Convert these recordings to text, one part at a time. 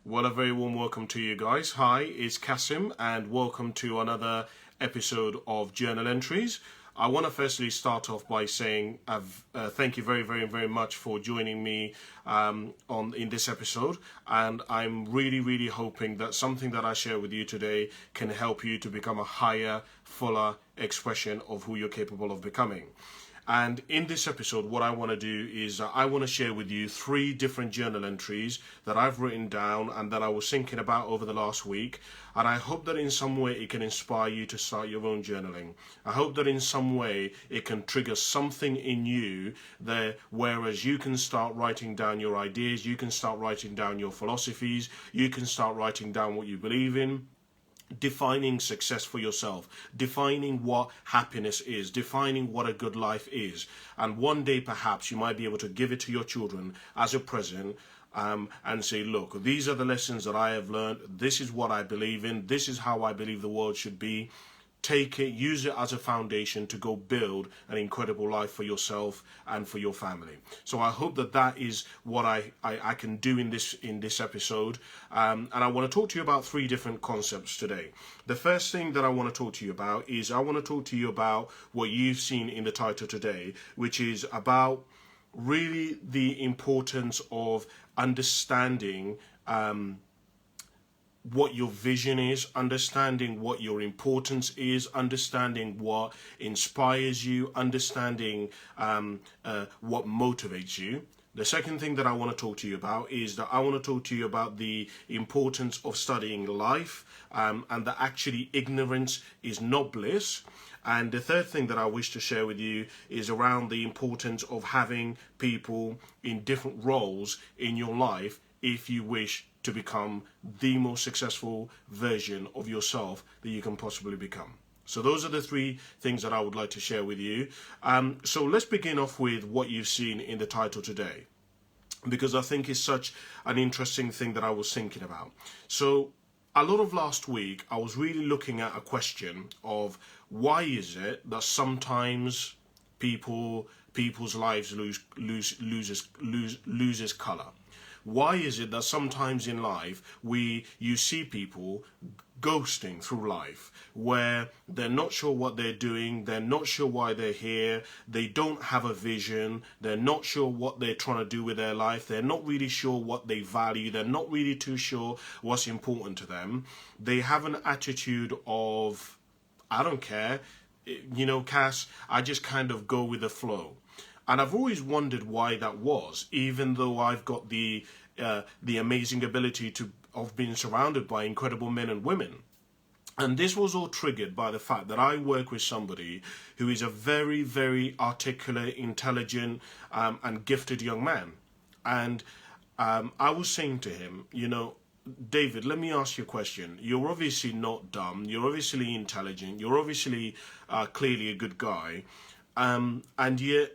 Well, a very warm welcome to you guys. Hi, it's Cassim, and welcome to another episode of Journal Entries. I want to firstly start off by saying thank you very much for joining me in this episode, and I'm really hoping that something that I share with you today can help you to become a higher, fuller expression of who you're capable of becoming. And in this episode, what I want to do is I want to share with you 3 different journal entries that I've written down and that I was thinking about over the last week. And I hope that in some way it can inspire you to start your own journaling. I hope that in some way it can trigger something in you there, whereas you can start writing down your ideas, you can start writing down your philosophies, you can start writing down what you believe in. Defining success for yourself, defining what happiness is, defining what a good life is. And one day perhaps you might be able to give it to your children as a present and say, look, these are the lessons that I have learned, this is what I believe in, this is how I believe the world should be. Take it, use it as a foundation to go build an incredible life for yourself and for your family. So I hope that that is what I can do in this episode. And I want to talk to you about 3 different concepts today. The first thing that I want to talk to you about is I want to talk to you about what you've seen in the title today, which is about really the importance of understanding what your vision is, understanding what your importance is, understanding what inspires you, understanding what motivates you. The second thing that I want to talk to you about is that I want to talk to you about the importance of studying life and that actually ignorance is not bliss. And the third thing that I wish to share with you is around the importance of having people in different roles in your life if you wish to become the most successful version of yourself that you can possibly become. So those are the 3 things that I would like to share with you. So let's begin off with what you've seen in the title today, because I think it's such an interesting thing that I was thinking about. So a lot of last week, I was really looking at a question of why is it that sometimes people's lives loses color? Why is it that sometimes in life you see people ghosting through life, where they're not sure what they're doing, they're not sure why they're here, they don't have a vision, they're not sure what they're trying to do with their life, they're not really sure what they value, they're not really too sure what's important to them. They have an attitude of, I don't care, Cass, I just kind of go with the flow. And I've always wondered why that was, even though I've got the amazing ability of being surrounded by incredible men and women. And this was all triggered by the fact that I work with somebody who is a very articulate, intelligent, and gifted young man. And I was saying to him, David, let me ask you a question. You're obviously not dumb. You're obviously intelligent. You're obviously clearly a good guy. And yet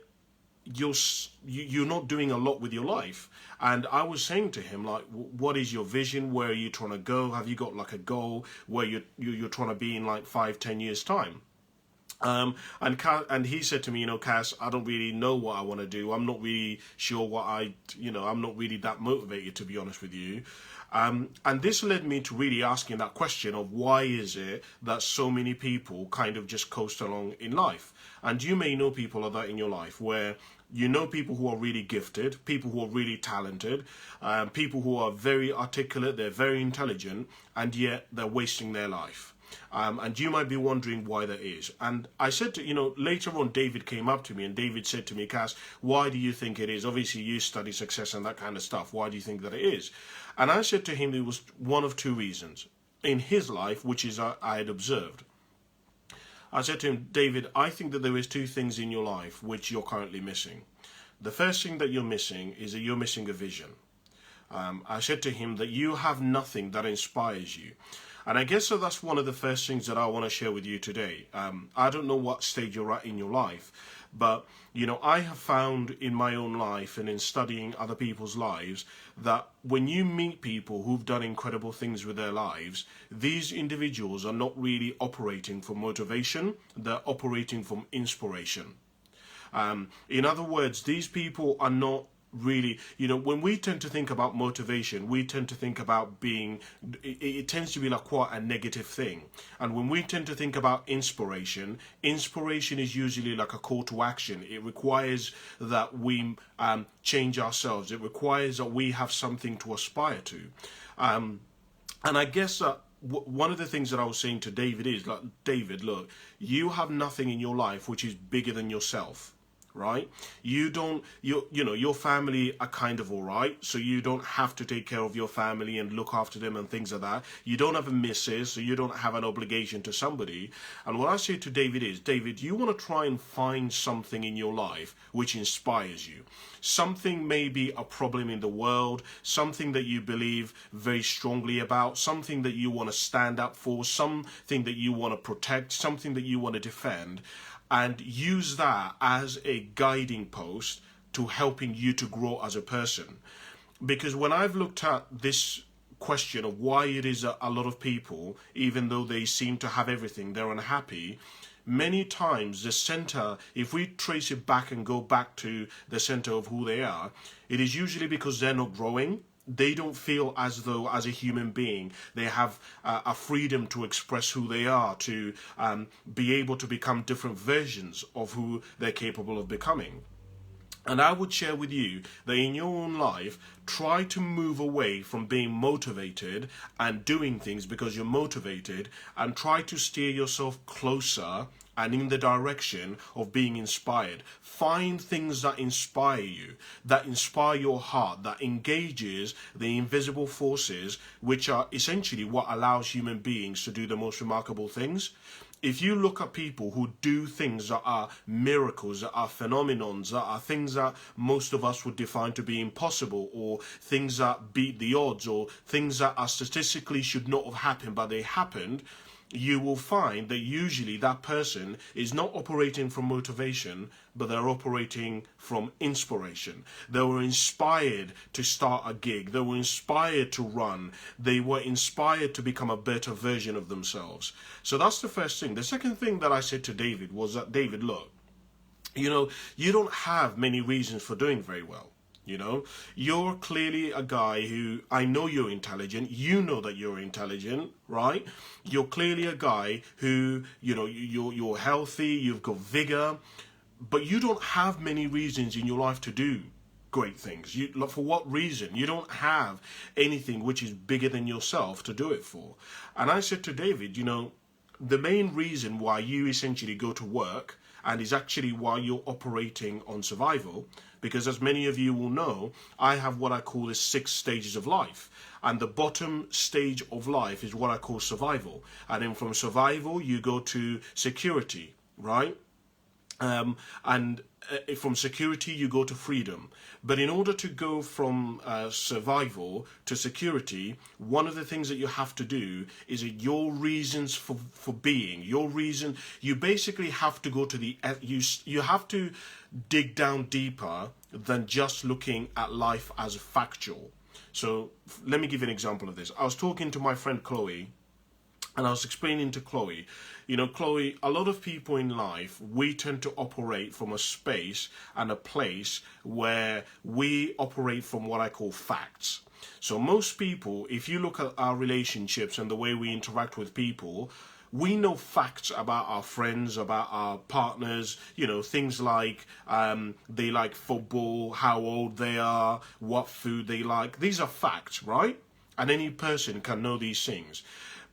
you're not doing a lot with your life. And I was saying to him, like, what is your vision? Where are you trying to go? Have you got like a goal where you're trying to be in like 5-10 years time? And he said to me, Cass, I don't really know what I want to do. I'm not really sure what I'm not really that motivated, to be honest with you. And this led me to really asking that question of why is it that so many people kind of just coast along in life? And you may know people like that in your life, where you know people who are really gifted, people who are really talented, people who are very articulate, they're very intelligent, and yet they're wasting their life. And you might be wondering why that is. And I said to, later on, David came up to me and David said to me, Cass, why do you think it is? Obviously, you study success and that kind of stuff. Why do you think that it is? And I said to him, it was one of 2 reasons in his life, which is I had observed. I said to him, David, I think that there is 2 things in your life which you're currently missing. The first thing that you're missing is that you're missing a vision. I said to him that you have nothing that inspires you. And I guess so that's one of the first things that I want to share with you today. I don't know what stage you're at in your life, but, I have found in my own life and in studying other people's lives that when you meet people who've done incredible things with their lives, these individuals are not really operating from motivation, they're operating from inspiration. In other words, these people are not really, when we tend to think about motivation, we tend to think about it tends to be like quite a negative thing. And when we tend to think about inspiration is usually like a call to action. It requires that we change ourselves. It requires that we have something to aspire to. And I guess that one of the things that I was saying to David is like, David, look, you have nothing in your life which is bigger than yourself, right? Your family are kind of all right, so you don't have to take care of your family and look after them and things like that. You don't have a missus, so you don't have an obligation to somebody. And what I say to David is, David, you want to try and find something in your life which inspires you. Something, maybe a problem in the world, something that you believe very strongly about, something that you want to stand up for, something that you want to protect, something that you want to defend, and use that as a guiding post to helping you to grow as a person. Because when I've looked at this question of why it is a lot of people, even though they seem to have everything, they're unhappy, many times the center, if we trace it back and go back to the center of who they are, it is usually because they're not growing. They don't feel as though, as a human being, they have a freedom to express who they are, to be able to become different versions of who they're capable of becoming. And I would share with you that in your own life, try to move away from being motivated and doing things because you're motivated, and try to steer yourself closer and in the direction of being inspired. Find things that inspire you, that inspire your heart, that engages the invisible forces, which are essentially what allows human beings to do the most remarkable things. If you look at people who do things that are miracles, that are phenomenons, that are things that most of us would define to be impossible, or things that beat the odds, or things that are statistically should not have happened but they happened, you will find that usually that person is not operating from motivation, but they're operating from inspiration. They were inspired to start a gig. They were inspired to run. They were inspired to become a better version of themselves. So that's the first thing. The second thing that I said to David was that, David, look, you don't have many reasons for doing very well. You're clearly a guy who, I know you're intelligent. You know that you're intelligent, right? You're clearly a guy who, you're healthy, you've got vigor, but you don't have many reasons in your life to do great things. For what reason? You don't have anything which is bigger than yourself to do it for. And I said to David, the main reason why you essentially go to work, and is actually why you're operating on survival, because as many of you will know, I have what I call the 6 stages of life. And the bottom stage of life is what I call survival. And then from survival, you go to security, right? And from security, you go to freedom. But in order to go from survival to security, one of the things that you have to do is that your reasons for being, you basically have to go to you have to dig down deeper than just looking at life as factual. So let me give you an example of this. I was talking to my friend Chloe, and I was explaining to Chloe, Chloe, a lot of people in life, we tend to operate from a space and a place where we operate from what I call facts. So most people, if you look at our relationships and the way we interact with people, we know facts about our friends, about our partners, things like they like football, how old they are, what food they like. These are facts, right? And any person can know these things.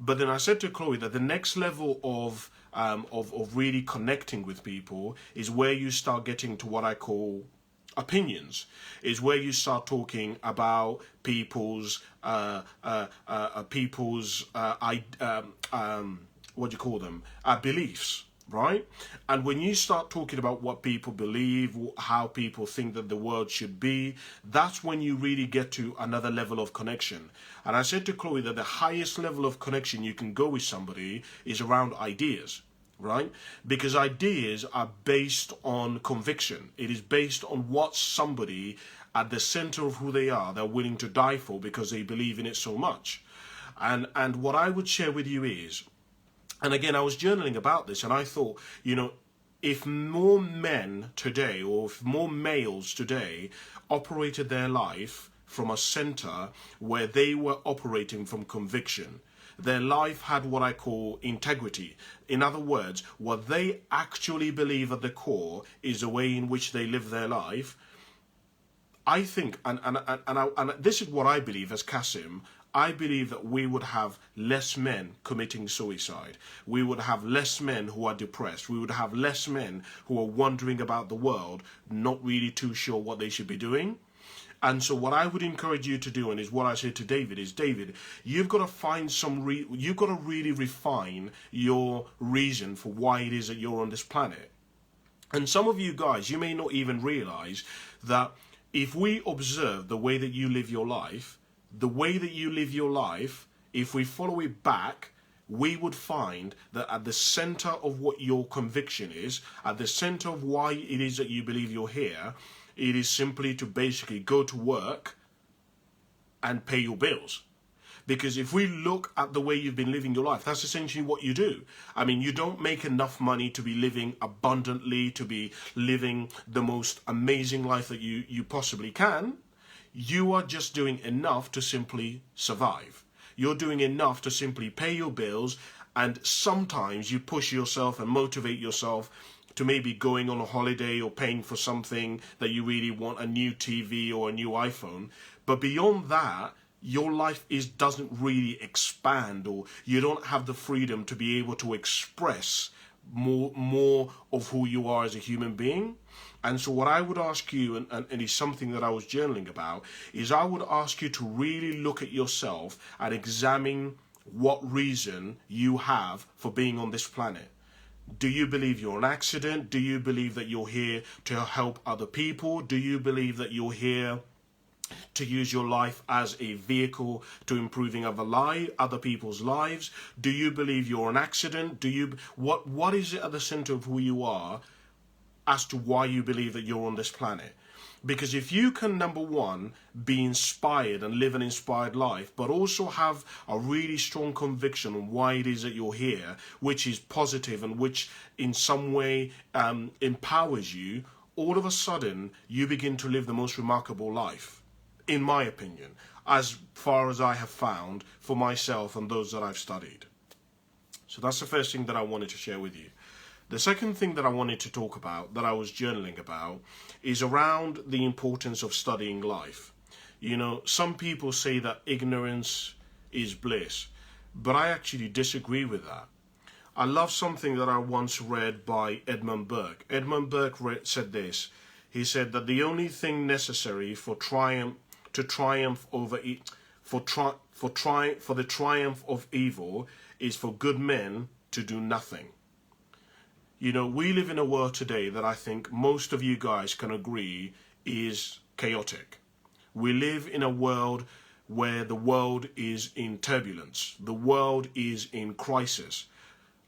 But then I said to Chloe that the next level of really connecting with people is where you start getting to what I call opinions, is where you start talking about people's beliefs, right? And when you start talking about what people believe, how people think that the world should be, that's when you really get to another level of connection. And I said to Chloe that the highest level of connection you can go with somebody is around ideas, right? Because ideas are based on conviction. It is based on what somebody at the center of who they are, they're willing to die for because they believe in it so much. And what I would share with you is, and again, I was journaling about this, and I thought, if more men today, or if more males today, operated their life from a center where they were operating from conviction, their life had what I call integrity. In other words, what they actually believe at the core is the way in which they live their life. I think, and this is what I believe as Cassim, I believe that we would have less men committing suicide. We would have less men who are depressed. We would have less men who are wandering about the world, not really too sure what they should be doing. And so what I would encourage you to do, and is what I said to David, is David, you've got to find you've got to really refine your reason for why it is that you're on this planet. And some of you guys, you may not even realize that if we observe the way that you live your life, if we follow it back, we would find that at the center of what your conviction is, at the center of why it is that you believe you're here, it is simply to basically go to work and pay your bills. Because if we look at the way you've been living your life, that's essentially what you do. I mean, you don't make enough money to be living abundantly, to be living the most amazing life that you possibly can. You are just doing enough to simply survive. You're doing enough to simply pay your bills, and sometimes you push yourself and motivate yourself to maybe going on a holiday or paying for something that you really want, a new TV or a new iPhone. But beyond that, your life doesn't really expand, or you don't have the freedom to be able to express more of who you are as a human being. And so what I would ask you, and it's something that I was journaling about, is I would ask you to really look at yourself and examine what reason you have for being on this planet. Do you believe you're an accident? Do you believe that you're here to help other people? Do you believe that you're here to use your life as a vehicle to improving other people's lives? Do you believe you're an accident? What is it at the center of who you are as to why you believe that you're on this planet? Because if you can, number one, be inspired and live an inspired life, but also have a really strong conviction on why it is that you're here, which is positive and which in some way empowers you, all of a sudden you begin to live the most remarkable life, in my opinion, as far as I have found for myself and those that I've studied. So that's the first thing that I wanted to share with you. The second thing that I wanted to talk about, that I was journaling about, is around the importance of studying life. You know, some people say that ignorance is bliss, but I actually disagree with that. I love something that I once read by Edmund Burke. Edmund Burke said this. He said that the only thing necessary for the triumph of evil is for good men to do nothing. You know, we live in a world today that I think most of you guys can agree is chaotic. We live in a world where the world is in turbulence. The world is in crisis.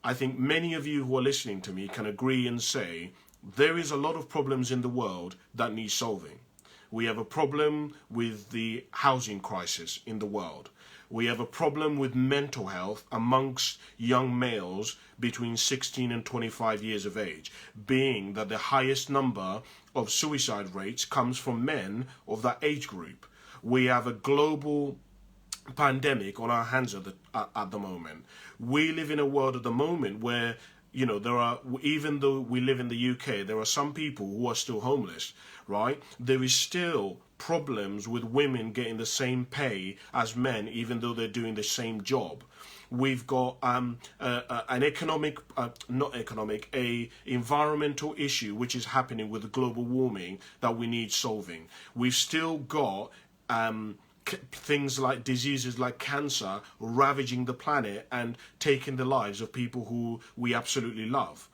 I think many of you who are listening to me can agree and say there is a lot of problems in the world that need solving. We have a problem with the housing crisis in the world. We have a problem with mental health amongst young males between 16 and 25 years of age, being that the highest number of suicide rates comes from men of that age group. We have a global pandemic on our hands at the moment. We live in a world at the moment where, you know, even though we live in the UK, there are some people who are still homeless, right? There is still problems with women getting the same pay as men, even though they're doing the same job. We've got an environmental issue which is happening with global warming that we need solving. We've still got things like diseases like cancer ravaging the planet and taking the lives of people who we absolutely love.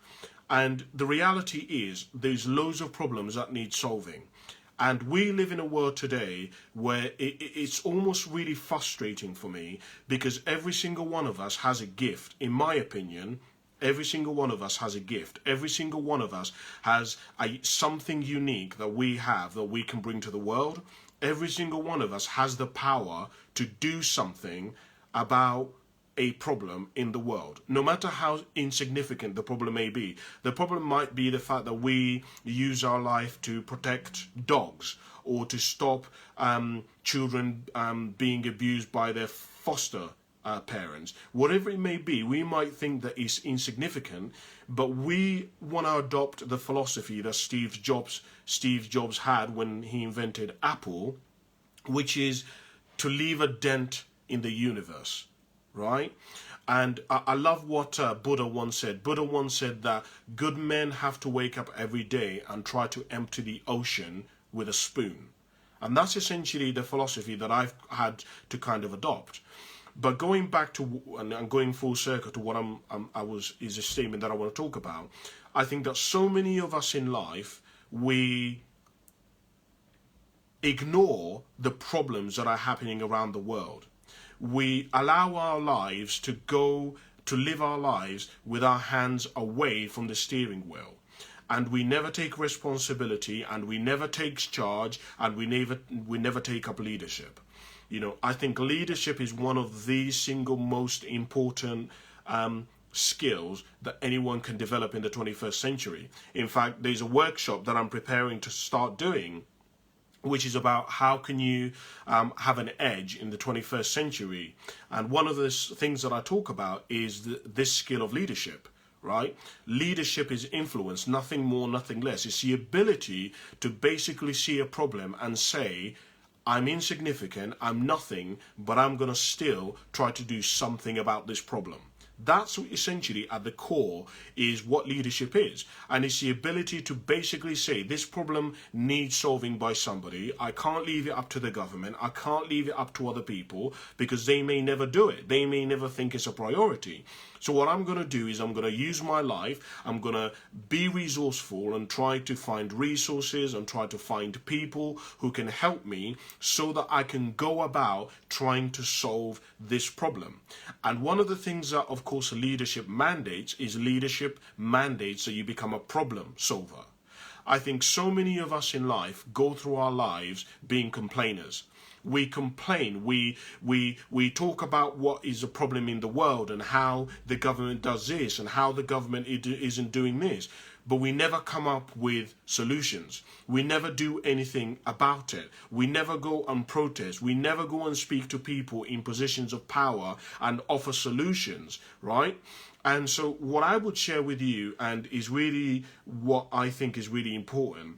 And the reality is there's loads of problems that need solving. And we live in a world today where it's almost really frustrating for me, because every single one of us has a gift. In my opinion, every single one of us has a gift. Every single one of us has something unique that we have that we can bring to the world. Every single one of us has the power to do something about a problem in the world, no matter how insignificant the problem may be. The problem might be the fact that we use our life to protect dogs, or to stop children being abused by their foster parents. Whatever it may be, we might think that it's insignificant, but we want to adopt the philosophy that Steve Jobs had when he invented Apple, which is to leave a dent in the universe, right? And I love what Buddha once said. Buddha once said that good men have to wake up every day and try to empty the ocean with a spoon. And that's essentially the philosophy that I've had to kind of adopt. But going back to, and going full circle to what is a statement that I want to talk about. I think that so many of us in life, we ignore the problems that are happening around the world. We allow our lives to live our lives with our hands away from the steering wheel. And we never take responsibility, and we never take charge, and we never take up leadership. You know, I think leadership is one of the single most important skills that anyone can develop in the 21st century. In fact, there's a workshop that I'm preparing to start doing, which is about how can you have an edge in the 21st century. And one of the things that I talk about is this skill of leadership. Right? Leadership is influence, nothing more, nothing less. It's the ability to basically see a problem and say, I'm insignificant, I'm nothing, but I'm going to still try to do something about this problem. That's essentially at the core is what leadership is. And it's the ability to basically say this problem needs solving by somebody. I can't leave it up to the government. I can't leave it up to other people because they may never do it. They may never think it's a priority. So what I'm going to do is I'm going to use my life. I'm going to be resourceful and try to find resources and try to find people who can help me so that I can go about trying to solve this problem. And one of the things that, of course, leadership mandates is leadership mandates that you become a problem solver. I think so many of us in life go through our lives being complainers. We complain, we talk about what is a problem in the world and how the government does this and how the government isn't doing this. But we never come up with solutions. We never do anything about it. We never go and protest. We never go and speak to people in positions of power and offer solutions, right? And so what I would share with you, and is really what I think is really important,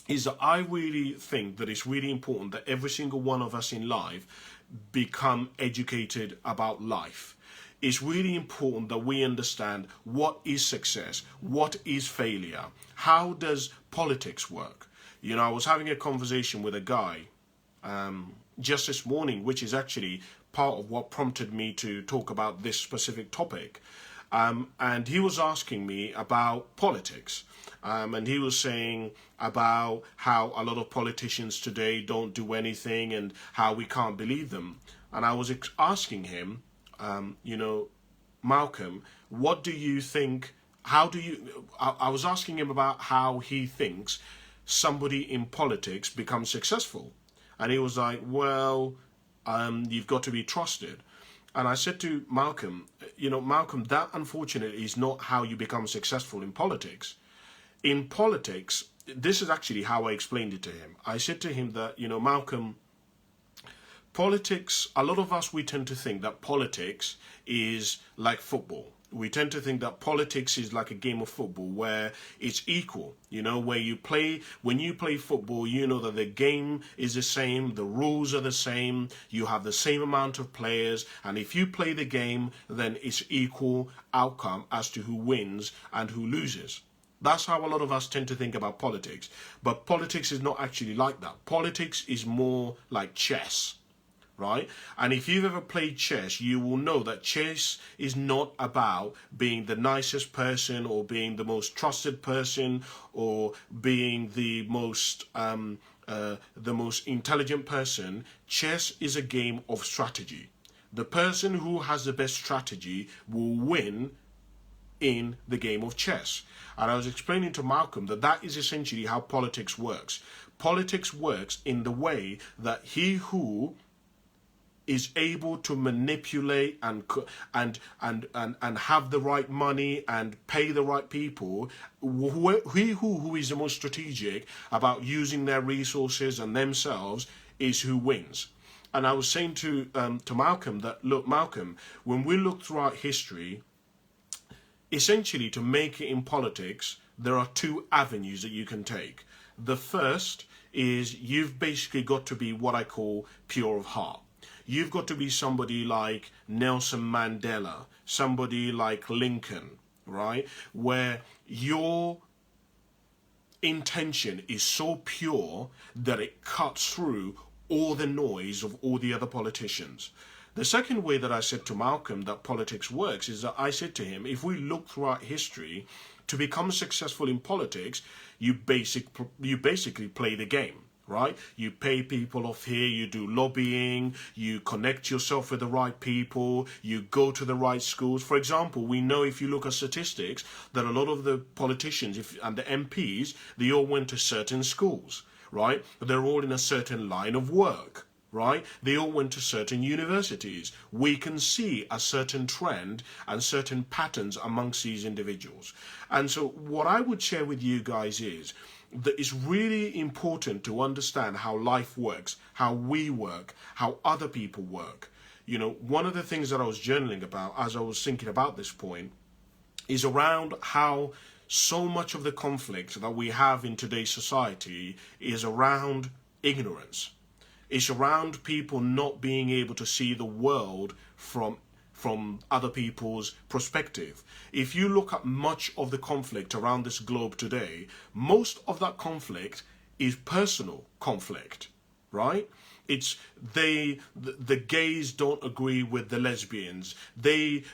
is that I really think that it's really important that every single one of us in life become educated about life. It's really important that we understand what is success, what is failure, how does politics work. You know, I was having a conversation with a guy just this morning, which is actually part of what prompted me to talk about this specific topic. And he was asking me about politics. And he was saying about how a lot of politicians today don't do anything and how we can't believe them. And I was asking him, you know, Malcolm, what do you think, I was asking him about how he thinks somebody in politics becomes successful. And he was like, well, you've got to be trusted. And I said to Malcolm, you know, Malcolm, that unfortunately is not how you become successful in politics. In politics, this is actually how I explained it to him. I said to him that, you know, Malcolm, politics, a lot of us, we tend to think that politics is like football. We tend to think that politics is like a game of football where it's equal, you know, where when you play football, you know that the game is the same, the rules are the same, you have the same amount of players, and if you play the game, then it's equal outcome as to who wins and who loses. That's how a lot of us tend to think about politics. But politics is not actually like that. Politics is more like chess, right? And if you've ever played chess, you will know that chess is not about being the nicest person or being the most trusted person or being the most intelligent person. Chess is a game of strategy. The person who has the best strategy will win in the game of chess. And I was explaining to Malcolm that that is essentially how politics works. Politics works in the way that he who is able to manipulate and have the right money and pay the right people, who is the most strategic about using their resources and themselves is who wins. And I was saying to Malcolm that, look, Malcolm, when we look throughout history, essentially to make it in politics, there are two avenues that you can take. The first is you've basically got to be what I call pure of heart. You've got to be somebody like Nelson Mandela, somebody like Lincoln, right? Where your intention is so pure that it cuts through all the noise of all the other politicians. The second way that I said to Malcolm that politics works is that I said to him, if we look throughout history, to become successful in politics, you basically play the game, right? You pay people off here, you do lobbying, you connect yourself with the right people, you go to the right schools. For example, we know if you look at statistics that a lot of the politicians and the MPs, they all went to certain schools, right? They're all in a certain line of work, right? They all went to certain universities. We can see a certain trend and certain patterns amongst these individuals. And so what I would share with you guys is that it's really important to understand how life works, how we work, how other people work. You know, one of the things that I was journaling about as I was thinking about this point is around how so much of the conflict that we have in today's society is around ignorance. It's around people not being able to see the world from other people's perspective. If you look at much of the conflict around this globe today, most of that conflict is personal conflict, right? It's the gays don't agree with the lesbians.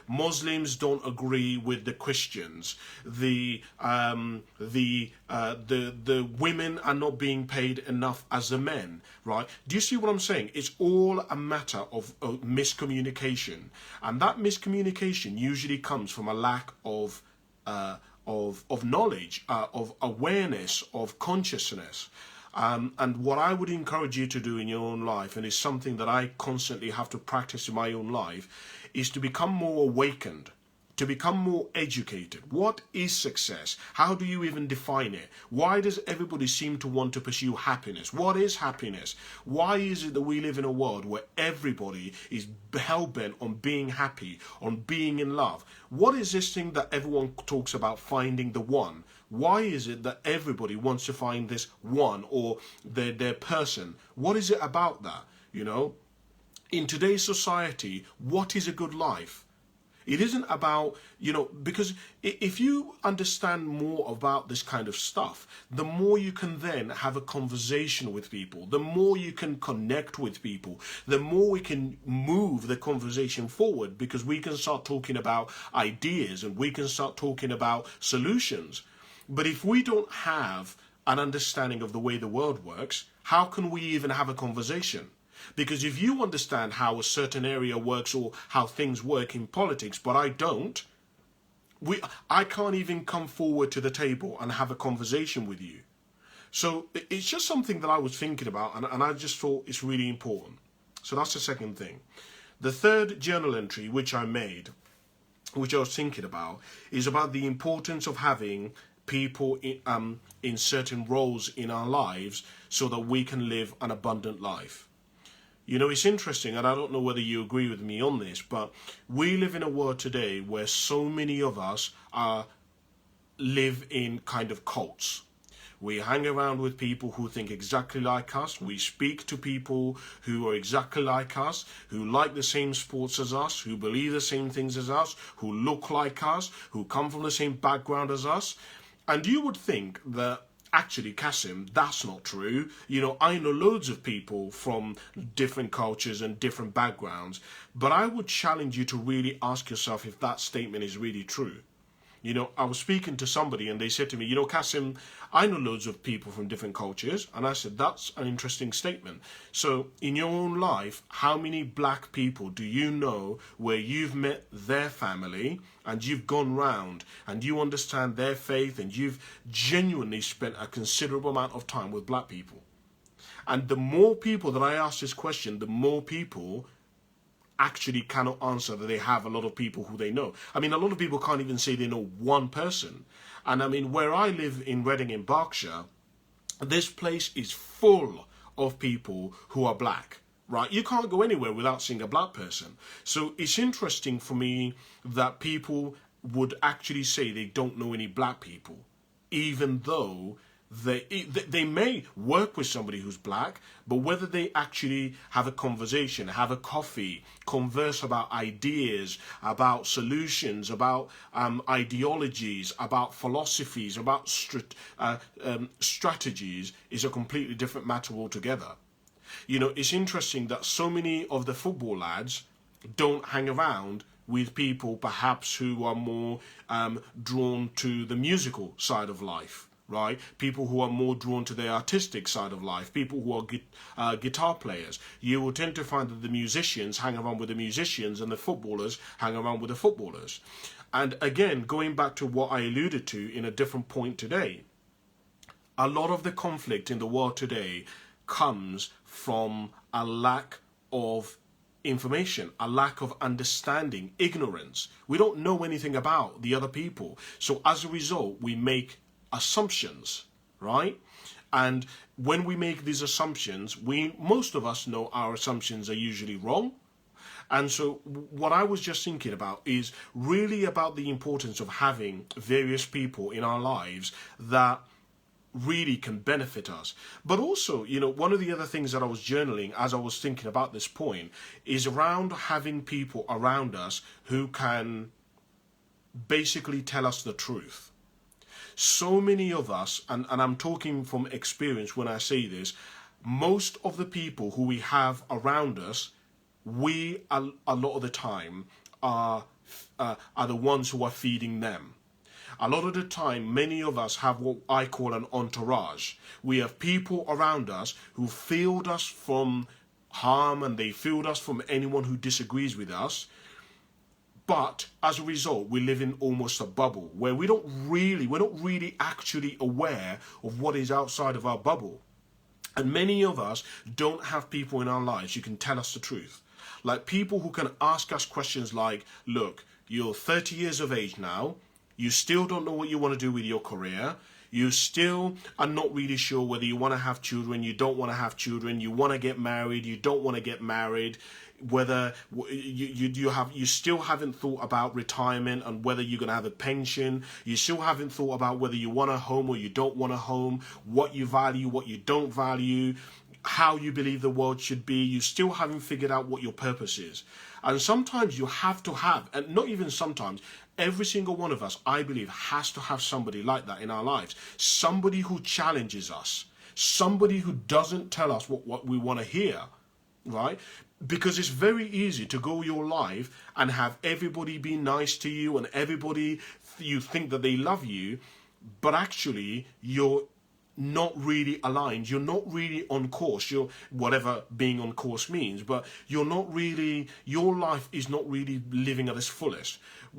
Muslims don't agree with the Christians. The women are not being paid enough as the men, right? Do you see what I'm saying? It's all a matter of miscommunication, and that miscommunication usually comes from a lack of knowledge, of awareness, of consciousness. And what I would encourage you to do in your own life, and it's something that I constantly have to practice in my own life, is to become more awakened, to become more educated. What is success? How do you even define it? Why does everybody seem to want to pursue happiness? What is happiness? Why is it that we live in a world where everybody is hell-bent on being happy, on being in love? What is this thing that everyone talks about, finding the one? Why is it that everybody wants to find this one or their person? What is it about that? You know, in today's society, what is a good life? It isn't about, you know, because if you understand more about this kind of stuff, the more you can then have a conversation with people, the more you can connect with people, the more we can move the conversation forward, because we can start talking about ideas and we can start talking about solutions. But if we don't have an understanding of the way the world works, how can we even have a conversation? Because if you understand how a certain area works or how things work in politics, but I don't, I can't even come forward to the table and have a conversation with you. So it's just something that I was thinking about, and I just thought it's really important. So that's the second thing. The third journal entry which I made, which I was thinking about, is about the importance of having people in certain roles in our lives so that we can live an abundant life. You know, it's interesting, and I don't know whether you agree with me on this, but we live in a world today where so many of us live in kind of cults. We hang around with people who think exactly like us. We speak to people who are exactly like us, who like the same sports as us, who believe the same things as us, who look like us, who come from the same background as us. And you would think that, actually, Cassim, that's not true. You know, I know loads of people from different cultures and different backgrounds, but I would challenge you to really ask yourself if that statement is really true. You know, I was speaking to somebody and they said to me, you know, Cassim, I know loads of people from different cultures. And I said, that's an interesting statement. So in your own life, how many black people do you know where you've met their family and you've gone round and you understand their faith and you've genuinely spent a considerable amount of time with black people? And the more people that I ask this question, the more people actually cannot answer that they have a lot of people who they know. I mean, a lot of people can't even say they know one person. And I mean, where I live in Reading in Berkshire, this place is full of people who are black, right? You can't go anywhere without seeing a black person. So it's interesting for me that people would actually say they don't know any black people, even though they may work with somebody who's black, but whether they actually have a conversation, have a coffee, converse about ideas, about solutions, about ideologies, about philosophies, about strategies is a completely different matter altogether. You know, it's interesting that so many of the football lads don't hang around with people perhaps who are more drawn to the musical side of life, right? People who are more drawn to the artistic side of life, people who are guitar players. You will tend to find that the musicians hang around with the musicians and the footballers hang around with the footballers. And again, going back to what I alluded to in a different point today, a lot of the conflict in the world today comes from a lack of information, a lack of understanding, ignorance. We don't know anything about the other people. So as a result, we make assumptions, right? And when we make these assumptions, most of us know our assumptions are usually wrong. And so what I was just thinking about is really about the importance of having various people in our lives that really can benefit us. But also, you know, one of the other things that I was journaling as I was thinking about this point is around having people around us who can basically tell us the truth. So many of us, and I'm talking from experience when I say this, most of the people who we have around us, we a lot of the time are the ones who are feeding them. A lot of the time, many of us have what I call an entourage. We have people around us who shield us from harm, and they shield us from anyone who disagrees with us. But as a result, we live in almost a bubble where we're not really actually aware of what is outside of our bubble. And many of us don't have people in our lives who can tell us the truth. Like people who can ask us questions like, look, you're 30 years of age now. You still don't know what you want to do with your career. You still are not really sure whether you want to have children, you don't want to have children, you want to get married, you don't want to get married, whether you still haven't thought about retirement and whether you're going to have a pension. You still haven't thought about whether you want a home or you don't want a home, what you value, what you don't value, how you believe the world should be. You still haven't figured out what your purpose is. And sometimes you have to have, and not even sometimes, every single one of us, I believe, has to have somebody like that in our lives. Somebody who challenges us. Somebody who doesn't tell us what we want to hear, right? Because it's very easy to go your life and have everybody be nice to you and everybody, you think that they love you, but actually you're not really aligned, you're not really on course, you're whatever being on course means, but you're not really, your life is not really living at its fullest.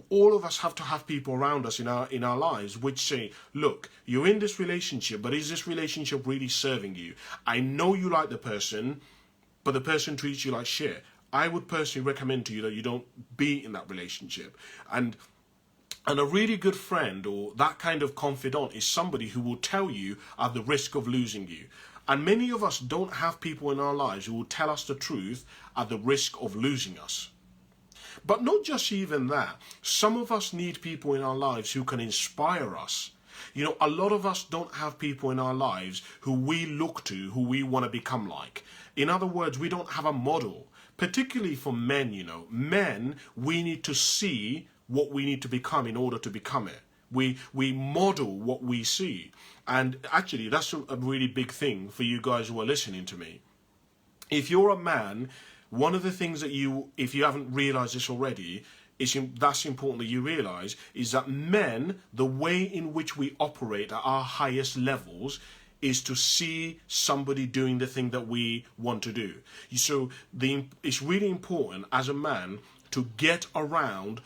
All of us have to have people around us in our lives which say, look, you're in this relationship, but is this relationship really serving you? I know you like the person, but the person treats you like shit. I would personally recommend to you that you don't be in that relationship. And a really good friend or that kind of confidant is somebody who will tell you at the risk of losing you. And many of us don't have people in our lives who will tell us the truth at the risk of losing us. But not just even that. Some of us need people in our lives who can inspire us. You know, a lot of us don't have people in our lives who we look to, who we want to become like. In other words, we don't have a model, particularly for men, you know. Men, we need to see what we need to become in order to become it. We model what we see. And actually, that's a really big thing for you guys who are listening to me. If you're a man, one of the things that if you haven't realized this already, that's important that you realize, is that men, the way in which we operate at our highest levels is to see somebody doing the thing that we want to do. So it's really important as a man to get around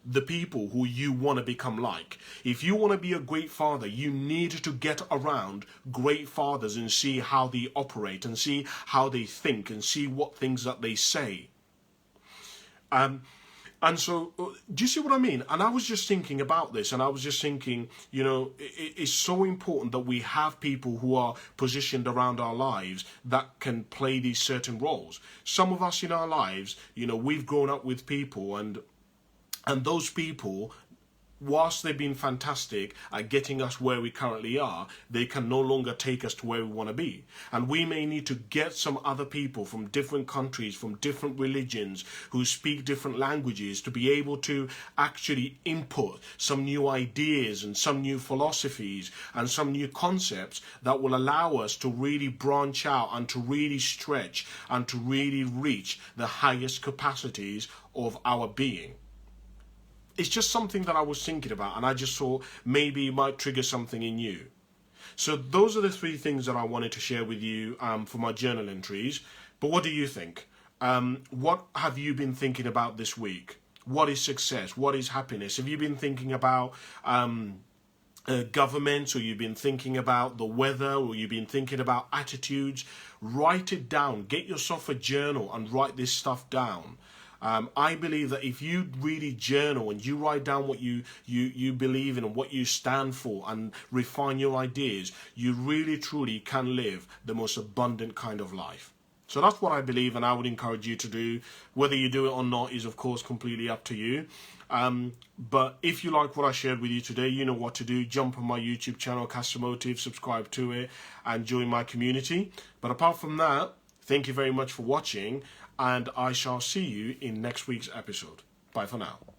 the people who you want to become like. If you want to be a great father, you need to get around great fathers and see how they operate and see how they think and see what things that they say. And so, do you see what I mean? And I was just thinking about this, and I was just thinking, it's so important that we have people who are positioned around our lives that can play these certain roles. Some of us in our lives, we've grown up with people, and those people, whilst they've been fantastic at getting us where we currently are, they can no longer take us to where we want to be. And we may need to get some other people from different countries, from different religions, who speak different languages, to be able to actually input some new ideas and some new philosophies and some new concepts that will allow us to really branch out and to really stretch and to really reach the highest capacities of our being. It's just something that I was thinking about, and I just thought maybe it might trigger something in you. So those are the 3 things that I wanted to share with you for my journal entries. But what do you think? What have you been thinking about this week? What is success? What is happiness? Have you been thinking about governments, or you've been thinking about the weather, or you've been thinking about attitudes? Write it down. Get yourself a journal and write this stuff down. I believe that if you really journal and you write down what you believe in and what you stand for and refine your ideas, you really truly can live the most abundant kind of life. So that's what I believe, and I would encourage you to do. Whether you do it or not is, of course, completely up to you. But if you like what I shared with you today, you know what to do. Jump on my YouTube channel, Cassimotive, subscribe to it, and join my community. But apart from that, thank you very much for watching, and I shall see you in next week's episode. Bye for now.